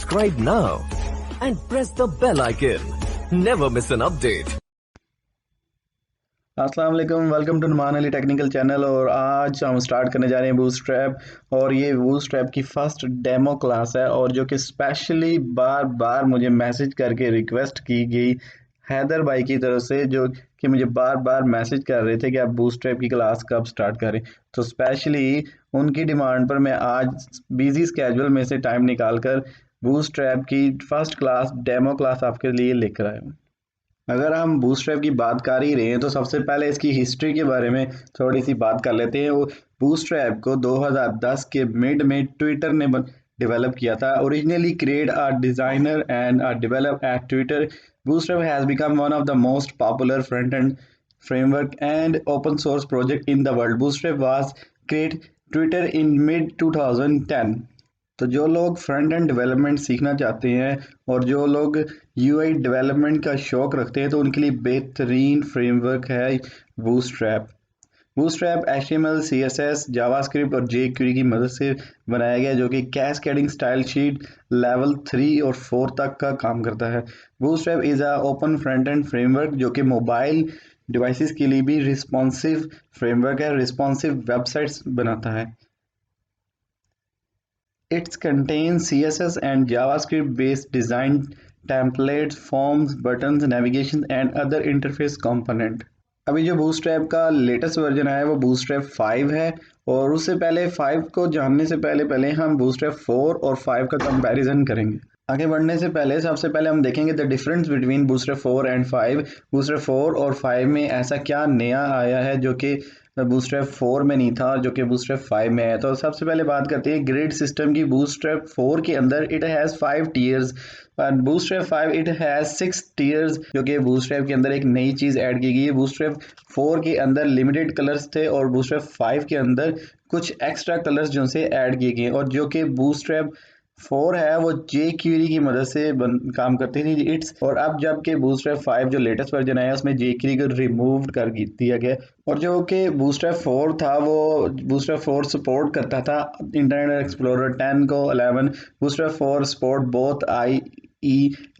Subscribe now and press the bell icon. Never miss an update. अस्सलाम वालेकुम, welcome to Numan Ali technical channel. और आज हम स्टार्ट करने जा रहे हैं बूटस्ट्रैप। और ये बूटस्ट्रैप की फ़र्स्ट डेमो क्लास है और जो कि स्पेशली बार बार मुझे मैसेज करके रिक्वेस्ट की गई हैदर भाई की तरफ से, जो कि मुझे बार बार मैसेज कर रहे थे कि आप बूटस्ट्रैप की क्लास कब स्टार्ट करें। तो स्पेशली उनकी डिमांड पर मैं आज बिजी स्केजुअल में से टाइम निकाल कर बूटस्ट्रैप की फ़र्स्ट क्लास डेमो क्लास आपके लिए लेकर आया हूँ। अगर हम बूटस्ट्रैप की बात कर ही रहे हैं तो सबसे पहले इसकी हिस्ट्री के बारे में थोड़ी सी बात कर लेते हैं। वो बूटस्ट्रैप को 2010 के मिड में ट्विटर ने डेवलप किया था। Originally create a designer and develop at Twitter, bootstrap has become one of the most popular front end framework and open source project in the world. Bootstrap was created Twitter in mid 2010। तो जो लोग front end development सीखना चाहते हैं और जो लोग UI development का शौक रखते हैं तो उनके लिए बेहतरीन फ्रेमवर्क है bootstrap. Bootstrap HTML, CSS, JavaScript और jQuery की मदद से बनाया गया, जो कि कैस्केडिंग स्टाइल शीट लेवल 3 और 4 तक का काम करता है। Bootstrap is a open front end framework जो कि मोबाइल डिवाइसेस के लिए भी रिस्पॉन्सिव फ्रेमवर्क है, रिस्पॉन्सिव वेबसाइट्स बनाता है। It contains CSS and JavaScript-based design templates, forms, buttons, navigation and other interface component। अभी जो बूटस्ट्रैप का लेटेस्ट वर्जन आया है वो बूटस्ट्रैप 5 है। और उससे पहले 5 को जानने से पहले हम बूटस्ट्रैप 4 और 5 का कंपैरिजन करेंगे। आगे बढ़ने से पहले सबसे पहले हम देखेंगे the difference between bootstrap 4 and 5। Bootstrap 4 और 5 में ऐसा क्या नया आया है जो कि बूटस्ट्रैप 4 में नहीं था, जो कि बूटस्ट्रैप 5 में है। तो सबसे पहले बात करते हैं ग्रेड सिस्टम की। बूटस्ट्रैप 4 के अंदर इट हैज़ 5 टीयर्स और बूटस्ट्रैप 5 इट हैज़ 6 टीयर्स, जो कि बूटस्ट्रैप के अंदर एक नई चीज़ ऐड की गई है। बूटस्ट्रैप 4 के अंदर लिमिटेड कलर्स थे और बूटस्ट्रैप 5 के अंदर कुछ एक्स्ट्रा कलर्स जो से ऐड किए गए, और जो कि बूटस्ट्रैप 4 है वो jQuery की मदद से काम करती थी इट्स। और अब जबकि बूटस्ट्रैप 5 जो लेटेस्ट वर्जन आया उसमें jQuery को रिमूव कर दिया गया। और जो कि बूटस्ट्रैप 4 था वो बूटस्ट्रैप 4 सपोर्ट करता था इंटरनेट एक्सप्लोरर 10 को 11। Bootstrap 4 support both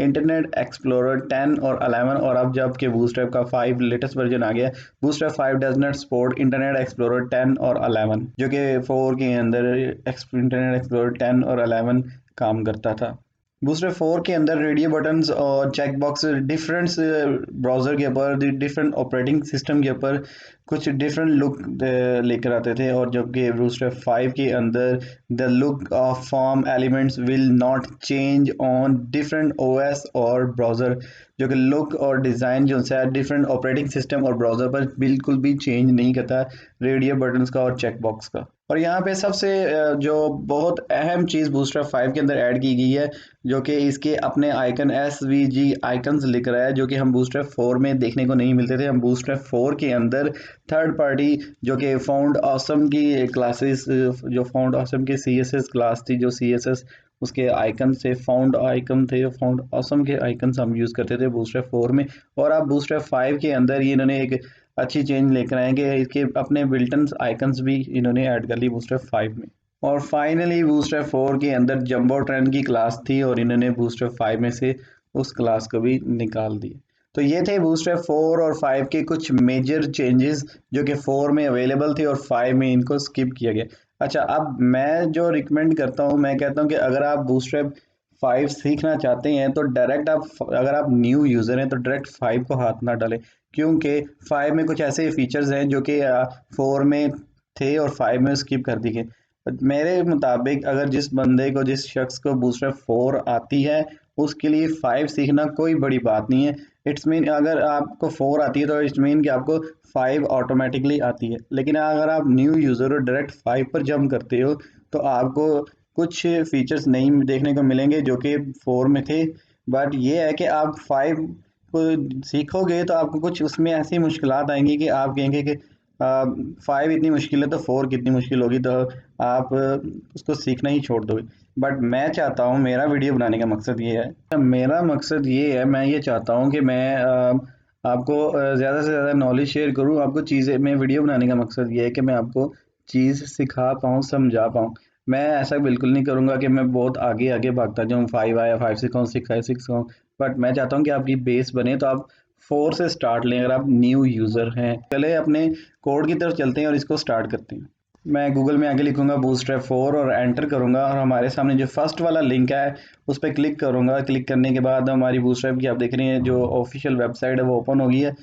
internet explorer 10 और 11। और अब जबकि बूटस्ट्रैप का 5 लेटेस्ट वर्जन आ गया, bootstrap 5 does not support internet explorer 10 और 11, जो कि 4 के अंदर इंटरनेट एक्सप्लोरर 10 और 11 काम करता था। बूस्टर 4 के अंदर रेडियो बटन्स और चेक बॉक्स डिफरेंट ब्राउज़र के ऊपर, डिफरेंट ऑपरेटिंग सिस्टम के ऊपर कुछ डिफरेंट लुक लेकर आते थे। और जबकि बूस्टर 5 के अंदर the look of form elements will not change on different OS और ब्राउज़र, जो कि लुक और डिज़ाइन जो है डिफरेंट ऑपरेटिंग सिस्टम और ब्राउज़र पर बिल्कुल भी चेंज नहीं करता रेडियो बटन्स का और चेक बॉक्स का। और यहाँ पे सबसे जो बहुत अहम चीज़ बूस्टर 5 के अंदर ऐड की गई है, जो कि इसके अपने आइकन SVG आइकन्स लिख रहा है, जो कि हम बूस्टर 4 में देखने को नहीं मिलते थे। हम बूस्टर 4 के अंदर थर्ड पार्टी जो कि फाउंड ऑसम की क्लासेस, जो फाउंड ऑसम की CSS क्लास थी, जो CSS उसके आइकन से फाउंड आइकन थे, फाउंड ऑसम के आइकन्स हम यूज़ करते थे बूस्टर 4 में। और अब बूस्टर 5 के अंदर ये इन्होंने एक अच्छी चेंज लेकर आएंगे, इसके अपने बिल्टन आइकन्स भी इन्होंने ऐड कर ली बूस्टर 5 में। और फाइनली बूस्टर 4 के अंदर जंबो ट्रेन की क्लास थी और इन्होंने बूस्टर 5 में से उस क्लास को भी निकाल दिया। तो ये थे बूस्टर 4 और 5 के कुछ मेजर चेंजेस जो कि 4 में अवेलेबल थे और 5 में इनको स्किप किया गया। अच्छा, अब मैं जो रिकमेंड करता हूँ, मैं कहता हूँ कि अगर आप बूस्टर 5 सीखना चाहते हैं तो डायरेक्ट आप, अगर आप न्यू यूज़र हैं तो डायरेक्ट 5 को हाथ ना डालें, क्योंकि 5 में कुछ ऐसे फीचर्स हैं जो कि 4 में थे और 5 में स्किप कर दी गए। मेरे मुताबिक अगर जिस बंदे को, जिस शख्स को बूस्टर 4 आती है उसके लिए 5 सीखना कोई बड़ी बात नहीं है। इट्स मीन अगर आपको 4 आती है तो इट्स मीन कि आपको 5 ऑटोमेटिकली आती है। लेकिन अगर आप न्यू यूज़र हो, डायरेक्ट 5 पर जंप करते हो, तो आपको कुछ फीचर्स नहीं देखने को मिलेंगे जो कि 4 में थे। बट ये है कि आप 5 को सीखोगे तो आपको कुछ उसमें ऐसी मुश्किलात आएंगी कि आप कहेंगे कि 5 इतनी मुश्किल है तो 4 कितनी मुश्किल होगी, तो आप उसको सीखना ही छोड़ दोगे। बट मैं चाहता हूँ, मेरा वीडियो बनाने का मकसद ये है, मैं ये चाहता हूँ कि मैं आपको ज़्यादा से ज़्यादा नॉलेज शेयर करूँ। आपको चीज़ें, मैं वीडियो बनाने का मकसद ये है कि मैं आपको चीज़ सिखा पाऊँ, समझा पाऊँ। मैं ऐसा बिल्कुल नहीं करूँगा कि मैं बहुत आगे आगे भागता जाऊँ, 5 आया 5 से कहूँ, 6 आया 6 कहूँ, बट मैं चाहता हूँ कि आपकी बेस बने तो आप 4 से स्टार्ट लें अगर आप न्यू यूज़र हैं। पहले अपने कोड की तरफ चलते हैं और इसको स्टार्ट करते हैं। मैं गूगल में आगे लिखूंगा बूटस्ट्रैप 4 और एंटर करूंगा और हमारे सामने जो फर्स्ट वाला लिंक है उस पर क्लिक करूंगा। क्लिक करने के बाद हमारी बूटस्ट्रैप की आप देख रहे हैं जो ऑफिशियल वेबसाइट है वो ओपन हो गई है।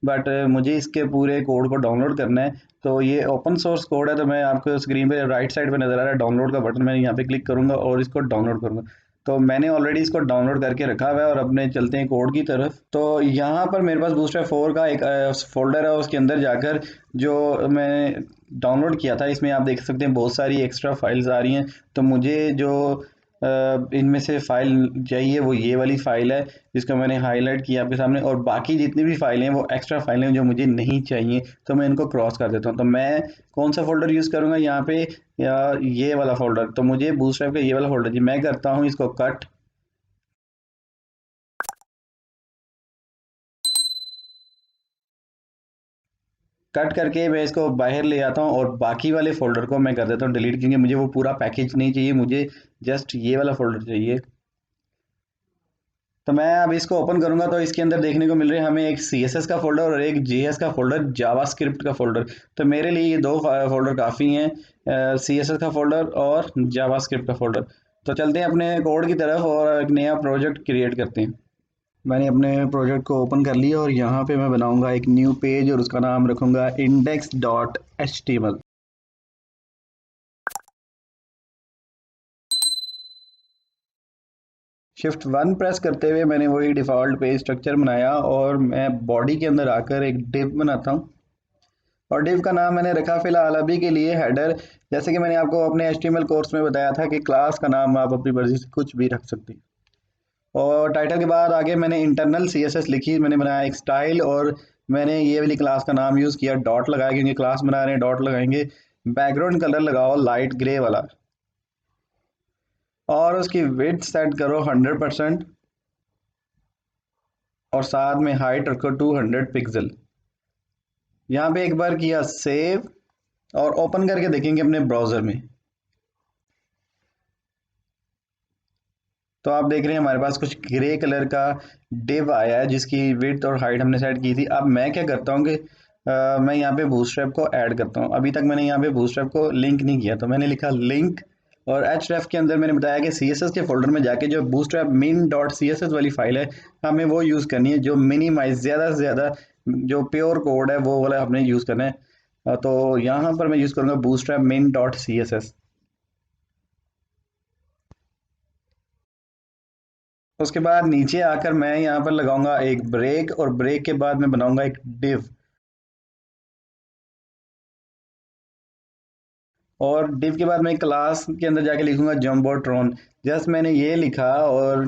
बट मुझे इसके पूरे कोड को डाउनलोड करना है, तो ये ओपन सोर्स कोड है, तो मैं आपको स्क्रीन पे राइट साइड पे नज़र आ रहा है डाउनलोड का बटन, मैं यहाँ पे क्लिक करूँगा और इसको डाउनलोड करूँगा। तो मैंने ऑलरेडी इसको डाउनलोड करके रखा हुआ है और अपने चलते हैं कोड की तरफ। तो यहाँ पर मेरे पास बूस्टरैप 4 का एक फोल्डर है, उसके अंदर जाकर जो मैं डाउनलोड किया था इसमें आप देख सकते हैं बहुत सारी एक्स्ट्रा फाइल्स आ रही हैं। तो मुझे जो इनमें से फ़ाइल चाहिए वो ये वाली फ़ाइल है जिसको मैंने हाईलाइट किया आपके सामने, और बाकी जितनी भी फ़ाइलें हैं वो एक्स्ट्रा फ़ाइलें हैं जो मुझे नहीं चाहिए, तो मैं इनको क्रॉस कर देता हूँ। तो मैं कौन सा फ़ोल्डर यूज़ करूँगा यहाँ पे, या ये वाला फ़ोल्डर, तो मुझे बूटस्ट्रैप का ये वाला फ़ोल्डर जी, मैं करता हूँ इसको कट। कट करके मैं इसको बाहर ले आता हूँ और बाकी वाले फ़ोल्डर को मैं कर देता हूँ डिलीट, क्योंकि मुझे वो पूरा पैकेज नहीं चाहिए, मुझे जस्ट ये वाला फ़ोल्डर चाहिए। तो मैं अब इसको ओपन करूंगा तो इसके अंदर देखने को मिल रहे हैं हमें एक CSS का फोल्डर और एक JS का फोल्डर, जावास्क्रिप्ट का फोल्डर। तो मेरे लिए ये दो फोल्डर काफ़ी हैं, CSS का फोल्डर और जावास्क्रिप्ट का फोल्डर। तो चलते हैं अपने कोड की तरफ और एक नया प्रोजेक्ट क्रिएट करते हैं। मैंने अपने प्रोजेक्ट को ओपन कर लिया और यहाँ पे मैं बनाऊंगा एक न्यू पेज और उसका नाम रखूंगा index.html। Shift 1 प्रेस करते हुए मैंने वही डिफ़ॉल्ट पेज स्ट्रक्चर बनाया और मैं बॉडी के अंदर आकर एक डिव बनाता हूँ और डिव का नाम मैंने रखा फिलहाल अभी के लिए हेडर। जैसे कि मैंने आपको अपने HTML कोर्स में बताया था कि क्लास का नाम आप अपनी मर्जी से कुछ भी रख सकते हैं। और टाइटल के बाद आगे मैंने इंटरनल CSS लिखी, मैंने बनाया एक स्टाइल और मैंने ये वाली क्लास का नाम यूज़ किया, डॉट लगाया क्योंकि क्लास बना रहे हैं डॉट लगाएंगे। बैकग्राउंड कलर लगाओ लाइट ग्रे वाला और उसकी विड्थ सेट करो 100% और साथ में हाइट रखो 200 पिक्सल। यहाँ पे एक बार किया सेव और ओपन करके देखेंगे अपने ब्राउज़र में, तो आप देख रहे हैं हमारे पास कुछ ग्रे कलर का डिव आया है जिसकी विड्थ और हाइट हमने सेट की थी। अब मैं क्या करता हूँ कि मैं यहाँ पे बूटस्ट्रैप को ऐड करता हूँ। अभी तक मैंने यहाँ पे बूटस्ट्रैप को लिंक नहीं किया, तो मैंने लिखा लिंक और href के अंदर मैंने बताया कि CSS के फोल्डर में जाके जो बूटस्ट्रैप min.css वाली फाइल है हमें वो यूज़ करनी है, जो मिनिमाइज ज़्यादा से ज़्यादा जो प्योर कोड है वो वाला हमने यूज़ करना है। तो यहाँ पर मैं यूज़ करूँगा बूटस्ट्रैप min.css। उसके बाद नीचे आकर मैं यहाँ पर लगाऊंगा एक ब्रेक और ब्रेक के बाद मैं बनाऊंगा एक डिव और डिव के बाद मैं क्लास के अंदर जाके लिखूंगा जम्बोट्रॉन। जस्ट मैंने ये लिखा और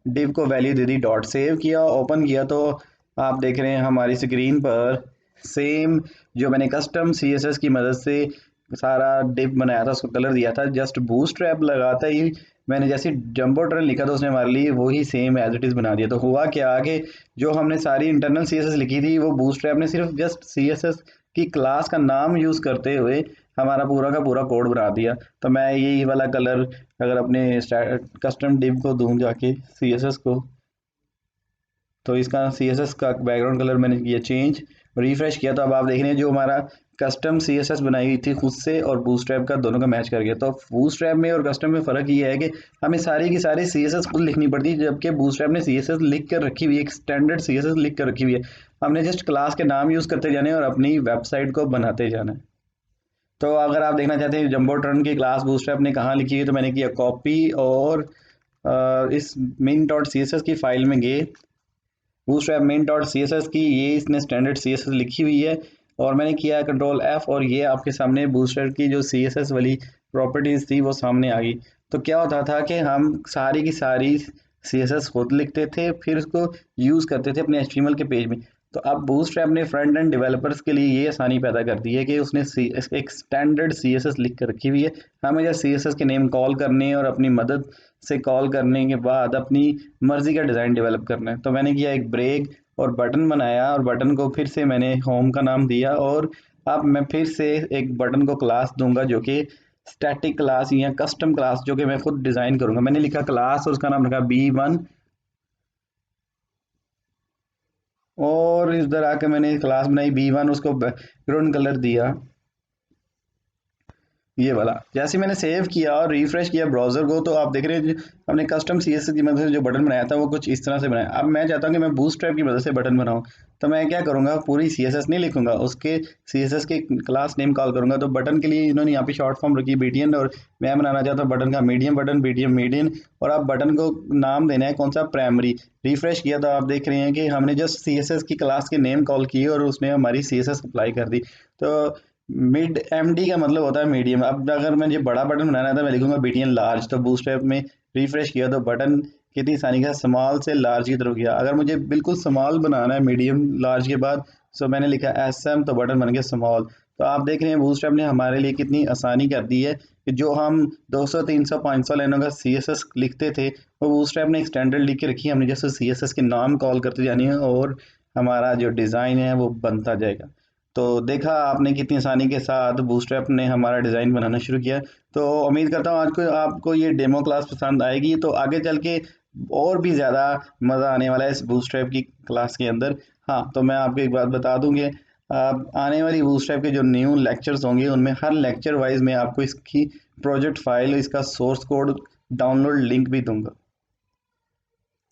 डिव को वैल्यू दे दी, डॉट सेव किया, ओपन किया तो आप देख रहे हैं हमारी स्क्रीन पर सेम जो मैंने कस्टम CSS की मदद से सारा डिव बनाया था उसको कलर दिया था, जस्ट बूटस्ट्रैप लगाता ही मैंने जैसे जंबो ट्रेन लिखा था उसने हमारे लिए वही सेम एज इट इज़ बना दिया। तो हुआ क्या आगे, जो हमने सारी इंटरनल CSS लिखी थी वो बूटस्ट्रैप ने सिर्फ जस्ट CSS की क्लास का नाम यूज़ करते हुए हमारा पूरा का पूरा कोड बना दिया। तो मैं यही वाला कलर अगर अपने कस्टम डिव को दूं जाके CSS को, तो इसका CSS का बैकग्राउंड कलर मैंने किया चेंज, रिफ्रेश किया तो अब आप देख रहे हैं जो हमारा कस्टम CSS बनाई हुई थी खुद से और बूटस्ट्रैप का दोनों का मैच कर गया। तो बूटस्ट्रैप में और कस्टम में फ़र्क ये है कि हमें सारी की सारी CSS खुद लिखनी पड़ती है, जबकि बूटस्ट्रैप ने CSS लिख कर रखी हुई है, एक स्टैंडर्ड CSS लिख कर रखी हुई है। हमने जस्ट क्लास के नाम यूज़ करते जाने और अपनी वेबसाइट को बनाते जाना है। तो अगर आप देखना चाहते हैं जंबो टर्न की क्लास बूटस्ट्रैप ने कहाँ लिखी है, तो मैंने किया कॉपी और इस min.css की फाइल में गए, बूटस्ट्रैप min.css की ये इसने स्टैंडर्ड CSS लिखी हुई है और मैंने किया कंट्रोल F और ये आपके सामने बूटस्ट्रैप की जो CSS वाली प्रॉपर्टीज़ थी वो सामने आ गई। तो क्या होता था कि हम सारी की सारी CSS खुद लिखते थे फिर उसको यूज़ करते थे अपने HTML के पेज में। तो अब बूटस्ट्रैप ने फ्रंट एंड डेवलपर्स के लिए ये आसानी पैदा कर दी है कि उसने एक स्टैंडर्ड CSS लिख कर रखी हुई है। हमें जब CSS के नेम कॉल करने हैं और अपनी मदद से कॉल करने के बाद अपनी मर्जी का डिज़ाइन डेवलप करना है। तो मैंने किया एक ब्रेक और बटन बनाया और बटन को फिर से मैंने होम का नाम दिया और अब मैं फिर से एक बटन को क्लास दूंगा जो कि स्टैटिक क्लास या कस्टम क्लास जो कि मैं खुद डिज़ाइन करूँगा। मैंने लिखा क्लास और उसका नाम रखा B1 और इधर आके मैंने क्लास बनाई B1, उसको बैकग्राउंड कलर दिया ये वाला। जैसे मैंने सेव किया और रिफ्रेश किया ब्राउज़र को तो आप देख रहे हैं हमने कस्टम CSS की मदद से जो बटन बनाया था वो कुछ इस तरह से बनाया। अब मैं चाहता हूँ कि मैं बूटस्ट्रैप की मदद से बटन बनाऊँ, तो मैं क्या करूँगा, पूरी CSS नहीं लिखूँगा, उसके CSS के क्लास नेम कॉल करूँगा। तो बटन के लिए इन्होंने यहाँ पे शॉर्ट फॉर्म रखी BTN और मैं बनाना चाहता हूँ बटन का मीडियम बटन, BTN मीडियन। और आप बटन को नाम देना है कौन सा, प्राइमरी। रिफ्रेश किया तो आप देख रहे हैं कि हमने जस्ट CSS की क्लास के नेम कॉल किए और उसने हमारी CSS अप्लाई कर दी। तो मिड MD का मतलब होता है मीडियम। अब अगर मुझे बड़ा बटन बनाना है तो मैं लिखूंगा BTN लार्ज। तो बूटस्ट्रैप में रिफ्रेश किया तो बटन कितनी आसानी का स्मॉल से लार्ज की तरफ गया। अगर मुझे बिल्कुल स्मॉल बनाना है मीडियम लार्ज के बाद, सो मैंने लिखा SM, तो बटन बन गया स्मॉल। तो आप देख रहे हैं बूटस्ट्रैप ने हमारे लिए कितनी आसानी कर दी है कि जो हम 200 300 500 लाइनों का CSS लिखते थे वो बूटस्ट्रैप ने एक स्टैंडर्ड लिख के रखी है। हमने जैसे CSS के नाम कॉल करते जानी है और हमारा जो डिज़ाइन है वो बनता जाएगा। तो देखा आपने कितनी आसानी के साथ बूटस्ट्रैप ने हमारा डिज़ाइन बनाना शुरू किया। तो उम्मीद करता हूँ आज को आपको ये डेमो क्लास पसंद आएगी, तो आगे चल के और भी ज़्यादा मज़ा आने वाला है इस बूटस्ट्रैप की क्लास के अंदर। हाँ, तो मैं आपको एक बात बता दूँ कि आने वाली बूटस्ट्रैप के जो न्यू लेक्चर्स होंगे उनमें हर लेक्चर वाइज मैं आपको इसकी प्रोजेक्ट फाइल, इसका सोर्स कोड, डाउनलोड लिंक भी दूंगा।